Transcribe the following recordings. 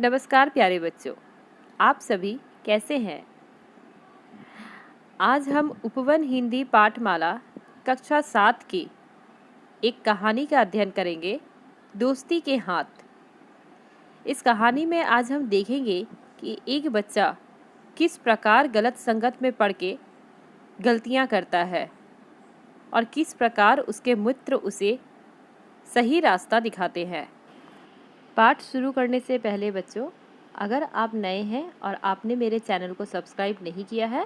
नमस्कार प्यारे बच्चों, आप सभी कैसे हैं? आज हम उपवन हिंदी पाठमाला कक्षा 7 की एक कहानी का अध्ययन करेंगे, दोस्ती के हाथ। इस कहानी में आज हम देखेंगे कि एक बच्चा किस प्रकार गलत संगत में पड़ के गलतियां करता है और किस प्रकार उसके मित्र उसे सही रास्ता दिखाते हैं। पाठ शुरू करने से पहले बच्चों, अगर आप नए हैं और आपने मेरे चैनल को सब्सक्राइब नहीं किया है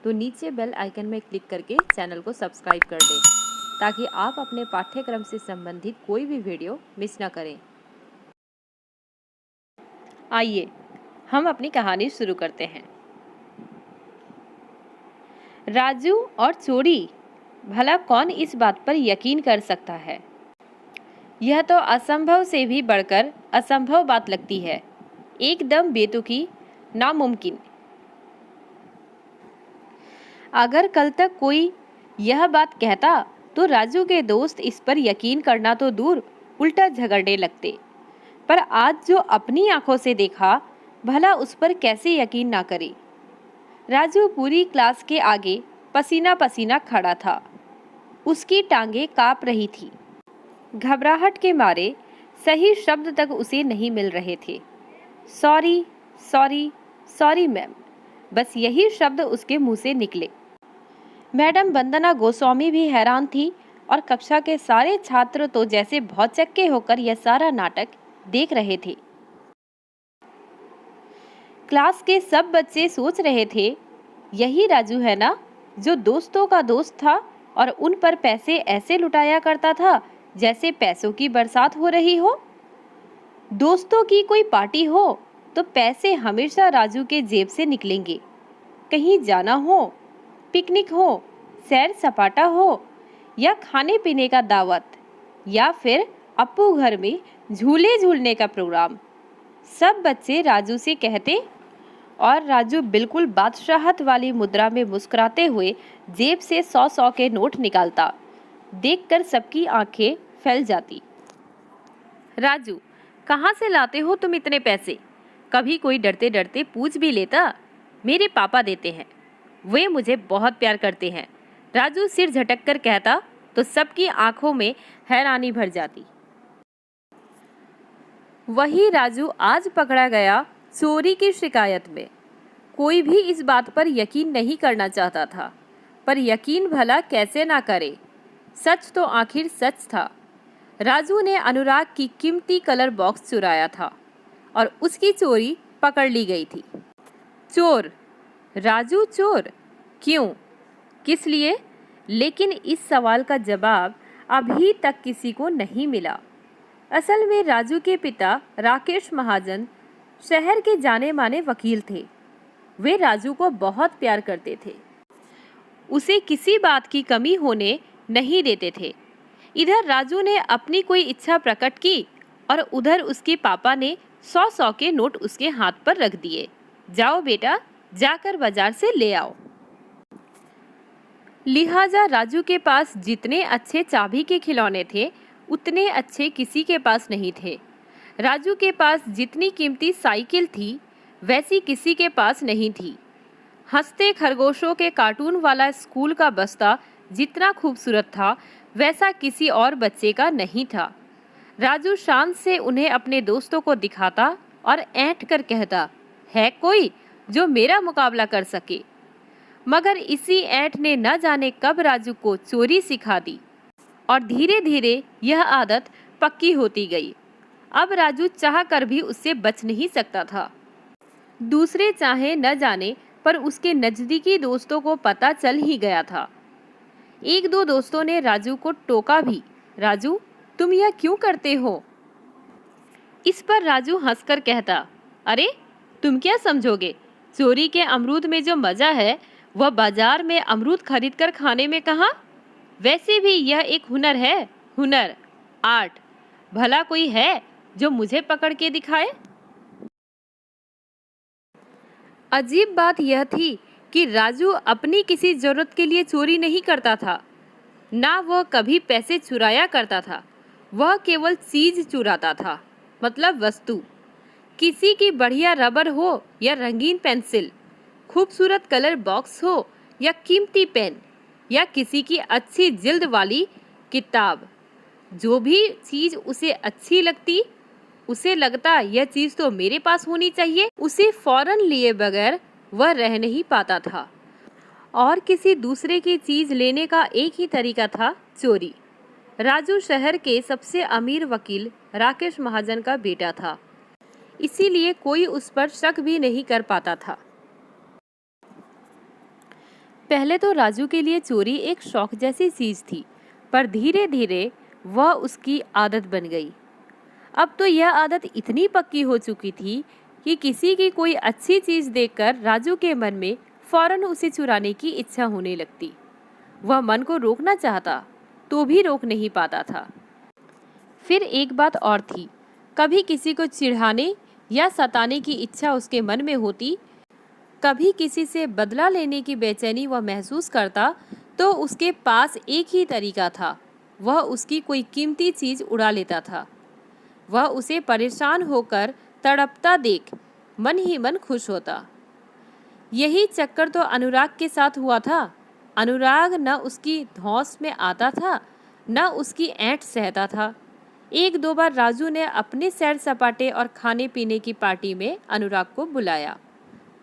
तो नीचे बेल आइकन में क्लिक करके चैनल को सब्सक्राइब कर दें ताकि आप अपने पाठ्यक्रम से संबंधित कोई भी वीडियो मिस ना करें। आइए हम अपनी कहानी शुरू करते हैं। राजू और चोरी, भला कौन इस बात पर यकीन कर सकता है? यह तो असंभव से भी बढ़कर असंभव बात लगती है, एकदम बेतुकी, नामुमकिन। अगर कल तक कोई यह बात कहता तो राजू के दोस्त इस पर यकीन करना तो दूर, उल्टा झगड़ने लगते। पर आज जो अपनी आंखों से देखा, भला उस पर कैसे यकीन ना करे। राजू पूरी क्लास के आगे पसीना पसीना खड़ा था। उसकी टांगें कांप रही थी। घबराहट के मारे सही शब्द तक उसे नहीं मिल रहे थे। सॉरी, सॉरी, सॉरी मैम, बस यही शब्द उसके मुंह से निकले। मैडम वंदना गोस्वामी भी हैरान थी और कक्षा के सारे छात्र तो जैसे भौचक्के होकर यह सारा नाटक देख रहे थे। क्लास के सब बच्चे सोच रहे थे, यही राजू है ना जो दोस्तों का दोस्त था और उन पर पैसे ऐसे लुटाया करता था जैसे पैसों की बरसात हो रही हो। दोस्तों की कोई पार्टी हो तो पैसे हमेशा राजू के जेब से निकलेंगे। कहीं जाना हो, पिकनिक हो, सैर सपाटा हो या खाने पीने का दावत या फिर अप्पू घर में झूले झूलने का प्रोग्राम, सब बच्चे राजू से कहते और राजू बिल्कुल बादशाहत वाली मुद्रा में मुस्कुराते हुए जेब से 100-100 के नोट निकालता। देखकर सबकी आंखें फैल जाती। राजू, कहाँ से लाते हो तुम इतने पैसे? कभी कोई डरते डरते पूछ भी लेता। मेरे पापा देते हैं, वे मुझे बहुत प्यार करते हैं। राजू सिर झटक कर कहता तो सबकी आंखों में हैरानी भर जाती। वही राजू आज पकड़ा गया चोरी की शिकायत में। कोई भी इस बात पर यकीन नहीं करना चाहता था, पर यकीन भला कैसे ना करे। सच तो आखिर सच था। राजू ने अनुराग की कीमती कलर बॉक्स चुराया था और उसकी चोरी पकड़ ली गई थी। चोर, राजू चोर? क्यों, किस लिए? लेकिन इस सवाल का जवाब अभी तक किसी को नहीं मिला। असल में राजू के पिता राकेश महाजन शहर के जाने माने वकील थे। वे राजू को बहुत प्यार करते थे, उसे किसी बात की कमी होने नहीं देते थे। इधर राजू ने अपनी कोई इच्छा प्रकट की और उधर उसके पापा ने 100-100 के नोट उसके हाथ पर रख दिए। जाओ बेटा, जाकर बाजार से ले आओ। लिहाजा राजू के पास जितने अच्छे चाबी के खिलौने थे उतने अच्छे किसी के पास नहीं थे। राजू के पास जितनी कीमती साइकिल थी वैसी किसी के पास नहीं थी। हंसते खरगोशों के कार्टून वाला स्कूल का बस्ता जितना खूबसूरत था वैसा किसी और बच्चे का नहीं था। राजू शान से उन्हें अपने दोस्तों को दिखाता और ऐंठ कर कहता, है कोई जो मेरा मुकाबला कर सके? मगर इसी ऐंठ ने न जाने कब राजू को चोरी सिखा दी और धीरे धीरे यह आदत पक्की होती गई। अब राजू चाह कर भी उससे बच नहीं सकता था। दूसरे चाहे न जाने पर उसके नज़दीकी दोस्तों को पता चल ही गया था। एक दो दोस्तों ने राजू को टोका भी, राजू तुम यह क्यों करते हो? इस पर राजू हंसकर कहता, अरे तुम क्या समझोगे, चोरी के अमरूद में जो मज़ा है वह बाजार में अमरूद खरीद कर खाने में कहाँ। वैसे भी यह एक हुनर है, हुनर, आर्ट। भला कोई है जो मुझे पकड़ के दिखाए? अजीब बात यह थी कि राजू अपनी किसी जरूरत के लिए चोरी नहीं करता था, ना वह कभी पैसे चुराया करता था। वह केवल चीज चुराता था, मतलब वस्तु। किसी की बढ़िया रबर हो या रंगीन पेंसिल, खूबसूरत कलर बॉक्स हो या कीमती पेन, या किसी की अच्छी जिल्द वाली किताब, जो भी चीज उसे अच्छी लगती, उसे लगता यह चीज तो मेरे पास होनी चाहिए, उसे फौरन लिए बगैर वह रह नहीं पाता था। और किसी दूसरे की चीज लेने का एक ही तरीका था, चोरी। राजू शहर के सबसे अमीर वकील राकेश महाजन का बेटा था, इसीलिए कोई उस पर शक भी नहीं कर पाता था। पहले तो राजू के लिए चोरी एक शौक जैसी चीज थी, पर धीरे धीरे वह उसकी आदत बन गई। अब तो यह आदत इतनी पक्की हो चुकी थी कि किसी की कोई अच्छी चीज देखकर राजू के मन में फौरन उसे चुराने की इच्छा होने लगती। वह मन को रोकना चाहता तो भी रोक नहीं पाता था। फिर एक बात और थी, कभी किसी को चिढ़ाने या सताने की इच्छा उसके मन में होती, कभी किसी से बदला लेने की बेचैनी वह महसूस करता, तो उसके पास एक ही तरीका था, वह उसकी कोई कीमती चीज उड़ा लेता था। वह उसे परेशान होकर तड़पता देख मन ही मन खुश होता। यही चक्कर तो अनुराग के साथ हुआ था। अनुराग न उसकी धौंस में आता था, न उसकी ऐंठ सहता था। एक दो बार राजू ने अपने सैर सपाटे और खाने पीने की पार्टी में अनुराग को बुलाया,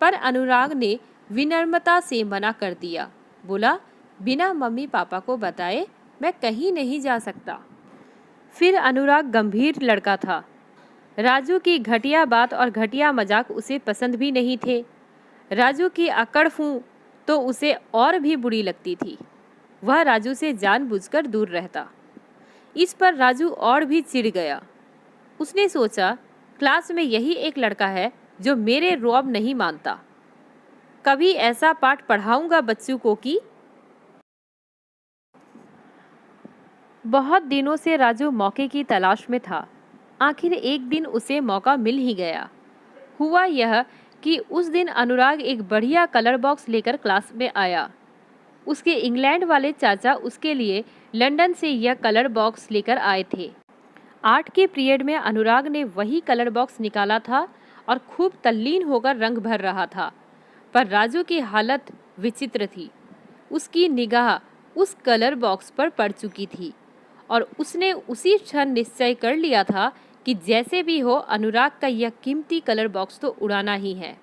पर अनुराग ने विनम्रता से मना कर दिया। बोला, बिना मम्मी पापा को बताए मैं कहीं नहीं जा सकता। फिर अनुराग गंभीर लड़का था। राजू की घटिया बात और घटिया मजाक उसे पसंद भी नहीं थे। राजू की अकड़ फूं तो उसे और भी बुरी लगती थी। वह राजू से जानबूझकर दूर रहता। इस पर राजू और भी चिढ़ गया। उसने सोचा, क्लास में यही एक लड़का है जो मेरे रौब नहीं मानता। कभी ऐसा पाठ पढ़ाऊंगा बच्चों को कि। बहुत दिनों से राजू मौके की तलाश में था। आखिर एक दिन उसे मौका मिल ही गया। हुआ यह कि उस दिन अनुराग एक बढ़िया कलर बॉक्स लेकर क्लास में आया। उसके इंग्लैंड वाले चाचा उसके लिए लंदन से यह कलर बॉक्स लेकर आए थे। आर्ट के पीरियड में अनुराग ने वही कलर बॉक्स निकाला था और खूब तल्लीन होकर रंग भर रहा था। पर राजू की हालत विचित्र थी। उसकी निगाह उस कलर बॉक्स पर पड़ चुकी थी और उसने उसी क्षण निश्चय कर लिया था कि जैसे भी हो अनुराग का यह कीमती कलर बॉक्स तो उड़ाना ही है।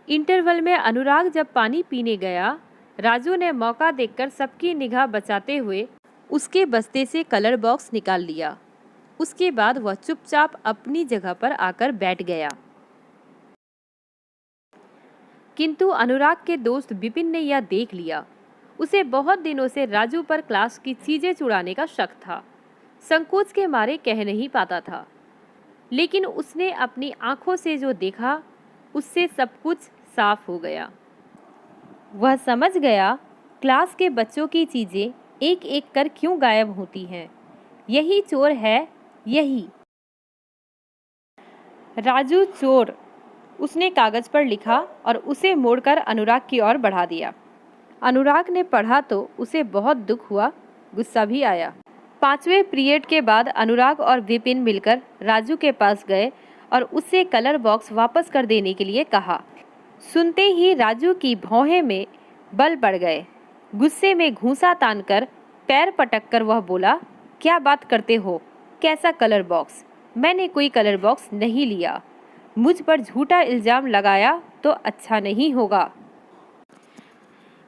इंटरवल में अनुराग जब पानी पीने गया, राजू ने मौका देखकर सबकी निगाह बचाते हुए उसके बस्ते से कलर बॉक्स निकाल लिया। उसके बाद वह चुपचाप अपनी जगह पर आकर बैठ गया। किंतु अनुराग के दोस्त विपिन ने यह देख लिया। उसे बहुत दिनों से राजू पर क्लास की चीजें चुराने का शक था। संकोच के मारे कह नहीं पाता था, लेकिन उसने अपनी आंखों से जो देखा उससे सब कुछ साफ हो गया। वह समझ गया क्लास के बच्चों की चीजें एक एक कर क्यों गायब होती हैं। यही चोर है, यही राजू चोर, उसने कागज पर लिखा और उसे मोड़कर अनुराग की ओर बढ़ा दिया। अनुराग ने पढ़ा तो उसे बहुत दुख हुआ, गुस्सा भी आया। 5वें पीरियड के बाद अनुराग और विपिन मिलकर राजू के पास गए और उससे कलर बॉक्स वापस कर देने के लिए कहा। सुनते ही राजू की भौहें में बल बढ़ गए। गुस्से में घूंसा तानकर पैर पटककर वह बोला, क्या बात करते हो, कैसा कलर बॉक्स? मैंने कोई कलर बॉक्स नहीं लिया। मुझ पर झूठा इल्जाम लगाया तो अच्छा नहीं होगा।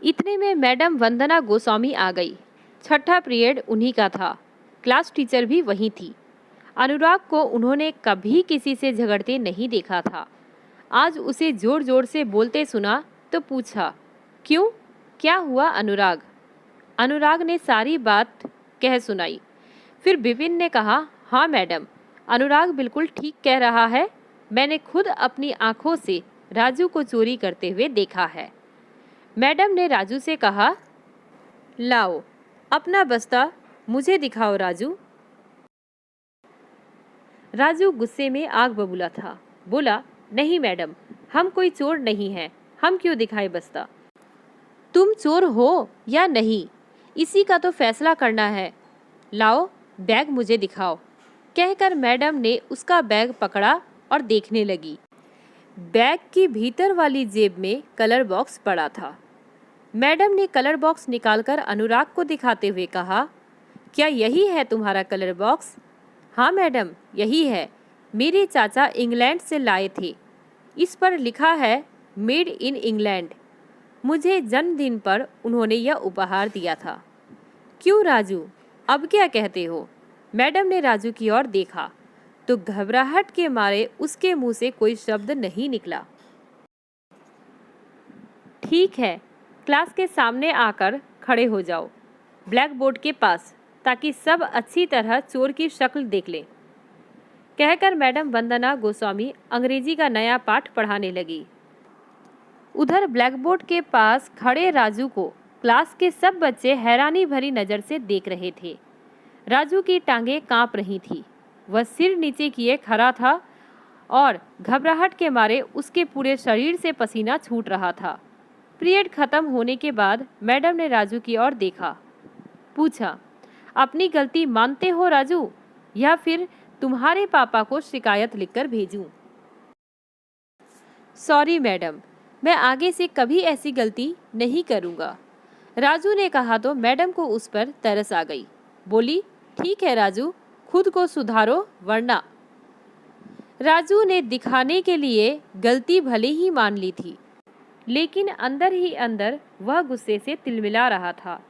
इतने में मैडम वंदना गोस्वामी आ गई। 6ठा पीरियड उन्हीं का था। क्लास टीचर भी वहीं थी। अनुराग को उन्होंने कभी किसी से झगड़ते नहीं देखा था। आज उसे जोर जोर से बोलते सुना तो पूछा, क्यों, क्या हुआ अनुराग? अनुराग ने सारी बात कह सुनाई। फिर विपिन ने कहा, हाँ मैडम, अनुराग बिल्कुल ठीक कह रहा है। मैंने खुद अपनी आंखों से राजू को चोरी करते हुए देखा है। मैडम ने राजू से कहा, लाओ अपना बस्ता मुझे दिखाओ राजू। राजू गुस्से में आग बबूला था। बोला, नहीं मैडम, हम कोई चोर नहीं हैं, हम क्यों दिखाए बस्ता? तुम चोर हो या नहीं, इसी का तो फैसला करना है। लाओ बैग मुझे दिखाओ। कहकर मैडम ने उसका बैग पकड़ा और देखने लगी। बैग की भीतर वाली जेब में कलर बॉक्स पड़ा था। मैडम ने कलर बॉक्स निकालकर अनुराग को दिखाते हुए कहा, क्या यही है तुम्हारा कलर बॉक्स? हाँ मैडम, यही है। मेरे चाचा इंग्लैंड से लाए थे। इस पर लिखा है मेड इन इंग्लैंड। मुझे जन्मदिन पर उन्होंने यह उपहार दिया था। क्यों राजू, अब क्या कहते हो? मैडम ने राजू की ओर देखा तो घबराहट के मारे उसके मुंह से कोई शब्द नहीं निकला। ठीक है, क्लास के सामने आकर खड़े हो जाओ, ब्लैक बोर्ड के पास, ताकि सब अच्छी तरह चोर की शक्ल देख लें। कहकर मैडम वंदना गोस्वामी अंग्रेजी का नया पाठ पढ़ाने लगी। उधर ब्लैक बोर्ड के पास खड़े राजू को क्लास के सब बच्चे हैरानी भरी नज़र से देख रहे थे। राजू की टांगें कांप रही थी। वह सिर नीचे किए खड़ा था और घबराहट के मारे उसके पूरे शरीर से पसीना छूट रहा था। पीरियड खत्म होने के बाद मैडम ने राजू की ओर देखा, पूछा, अपनी गलती मानते हो राजू, या फिर तुम्हारे पापा को शिकायत लिखकर भेजूं? सॉरी मैडम, मैं आगे से कभी ऐसी गलती नहीं करूंगा। राजू ने कहा तो मैडम को उस पर तरस आ गई। बोली, ठीक है राजू, खुद को सुधारो वरना। राजू ने दिखाने के लिए गलती भले ही मान ली थी, लेकिन अंदर ही अंदर वह गुस्से से तिलमिला रहा था।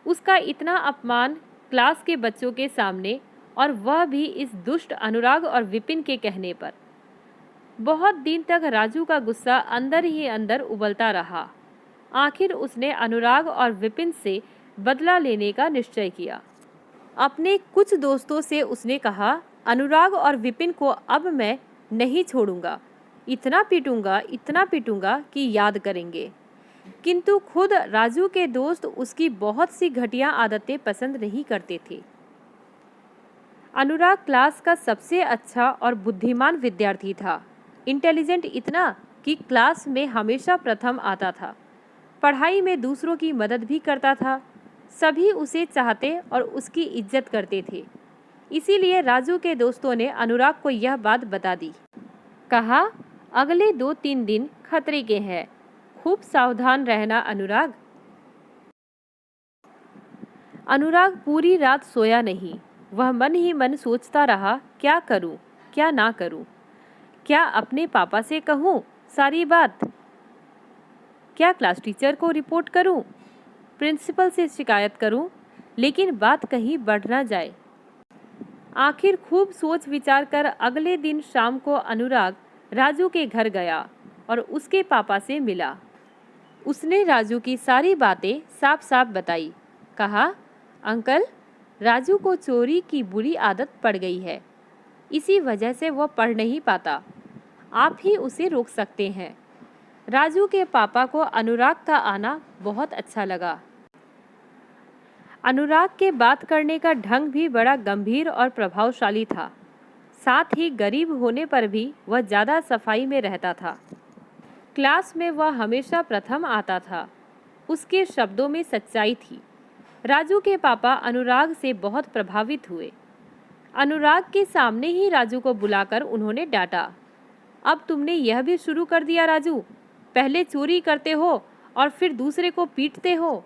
उसका इतना अपमान क्लास के बच्चों के सामने, और वह भी इस दुष्ट अनुराग और विपिन के कहने पर। बहुत दिन तक राजू का गुस्सा अंदर ही अंदर उबलता रहा। आखिर उसने अनुराग और विपिन से बदला लेने का निश्चय किया। अपने कुछ दोस्तों से उसने कहा, अनुराग और विपिन को अब मैं नहीं छोड़ूंगा, इतना पीटूंगा कि याद करेंगे। किंतु खुद राजू के दोस्त उसकी बहुत सी घटिया आदतें पसंद नहीं करते थे। अनुराग क्लास का सबसे अच्छा और बुद्धिमान विद्यार्थी था। इंटेलिजेंट इतना कि क्लास में हमेशा प्रथम आता था। पढ़ाई में दूसरों की मदद भी करता था। सभी उसे चाहते और उसकी इज्जत करते थे। इसीलिए राजू के दोस्तों ने अनुराग को यह बात बता दी। कहा, अगले 2-3 दिन खतरे के हैं, खूब सावधान रहना अनुराग। अनुराग पूरी रात सोया नहीं। वह मन ही मन सोचता रहा, क्या करूं, क्या ना करूं। क्या अपने पापा से कहूं सारी बात? क्या क्लास टीचर को रिपोर्ट करूं? प्रिंसिपल से शिकायत करूं? लेकिन बात कहीं बढ़ ना जाए। आखिर खूब सोच विचार कर अगले दिन शाम को अनुराग राजू के घर गया और उसके पापा से मिला। उसने राजू की सारी बातें साफ साफ बताई। कहा, अंकल, राजू को चोरी की बुरी आदत पड़ गई है। इसी वजह से वह पढ़ नहीं पाता। आप ही उसे रोक सकते हैं। राजू के पापा को अनुराग का आना बहुत अच्छा लगा। अनुराग के बात करने का ढंग भी बड़ा गंभीर और प्रभावशाली था। साथ ही गरीब होने पर भी वह ज़्यादा सफाई में रहता था। क्लास में वह हमेशा प्रथम आता था। उसके शब्दों में सच्चाई थी। राजू के पापा अनुराग से बहुत प्रभावित हुए। अनुराग के सामने ही राजू को बुलाकर उन्होंने डांटा, अब तुमने यह भी शुरू कर दिया राजू, पहले चोरी करते हो और फिर दूसरे को पीटते हो।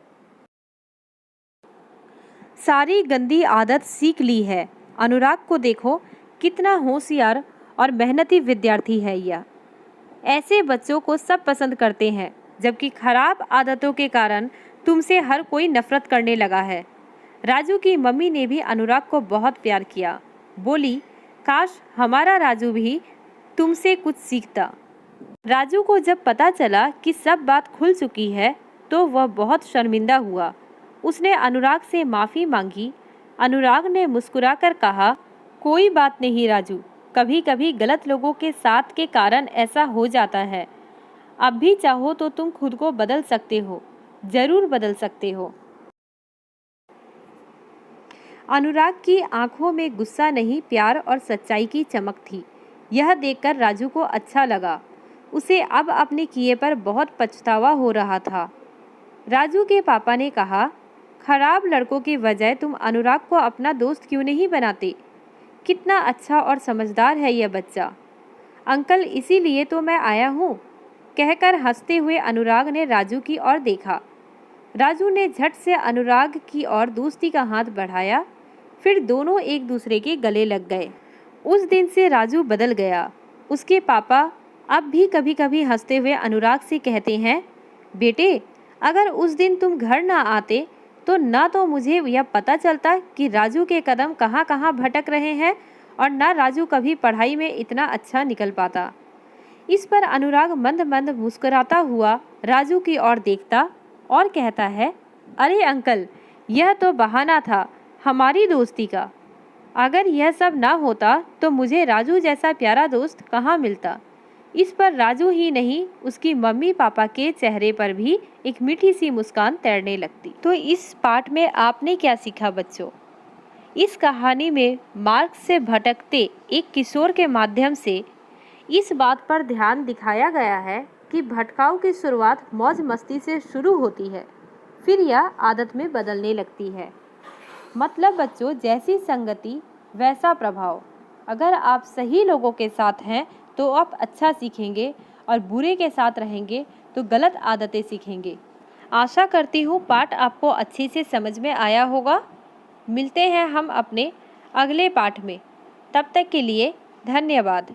सारी गंदी आदत सीख ली है। अनुराग को देखो, कितना होशियार और मेहनती विद्यार्थी है यह। ऐसे बच्चों को सब पसंद करते हैं, जबकि खराब आदतों के कारण तुमसे हर कोई नफरत करने लगा है। राजू की मम्मी ने भी अनुराग को बहुत प्यार किया। बोली, काश हमारा राजू भी तुमसे कुछ सीखता। राजू को जब पता चला कि सब बात खुल चुकी है तो वह बहुत शर्मिंदा हुआ। उसने अनुराग से माफ़ी मांगी। अनुराग ने मुस्कुराकर कहा, कोई बात नहीं राजू, कभी कभी गलत लोगों के साथ के कारण ऐसा हो जाता है। अब भी चाहो तो तुम खुद को बदल सकते हो, जरूर बदल सकते हो। अनुराग की आंखों में गुस्सा नहीं, प्यार और सच्चाई की चमक थी। यह देखकर राजू को अच्छा लगा। उसे अब अपने किए पर बहुत पछतावा हो रहा था। राजू के पापा ने कहा, खराब लड़कों की बजाय तुम अनुराग को अपना दोस्त क्यों नहीं बनाते? कितना अच्छा और समझदार है यह बच्चा। अंकल, इसीलिए तो मैं आया हूँ, कहकर हंसते हुए अनुराग ने राजू की ओर देखा। राजू ने झट से अनुराग की ओर दोस्ती का हाथ बढ़ाया, फिर दोनों एक दूसरे के गले लग गए। उस दिन से राजू बदल गया। उसके पापा अब भी कभी कभी हंसते हुए अनुराग से कहते हैं, बेटे, अगर उस दिन तुम घर ना आते तो ना तो मुझे यह पता चलता कि राजू के कदम कहाँ कहाँ भटक रहे हैं और ना राजू कभी पढ़ाई में इतना अच्छा निकल पाता। इस पर अनुराग मंद मंद मुस्कुराता हुआ राजू की ओर देखता और कहता है, अरे अंकल, यह तो बहाना था हमारी दोस्ती का। अगर यह सब ना होता तो मुझे राजू जैसा प्यारा दोस्त कहाँ मिलता। इस पर राजू ही नहीं, उसकी मम्मी पापा के चेहरे पर भी एक मीठी सी मुस्कान तैरने लगती। तो इस पाठ में आपने क्या सीखा बच्चों? इस कहानी में मार्ग से भटकते एक किशोर के माध्यम से इस बात पर ध्यान दिखाया गया है कि भटकाव की शुरुआत मौज मस्ती से शुरू होती है, फिर यह आदत में बदलने लगती है। मतलब बच्चों, जैसी संगति वैसा प्रभाव। अगर आप सही लोगों के साथ हैं तो आप अच्छा सीखेंगे और बुरे के साथ रहेंगे तो गलत आदतें सीखेंगे। आशा करती हूँ पाठ आपको अच्छे से समझ में आया होगा। मिलते हैं हम अपने अगले पाठ में। तब तक के लिए धन्यवाद।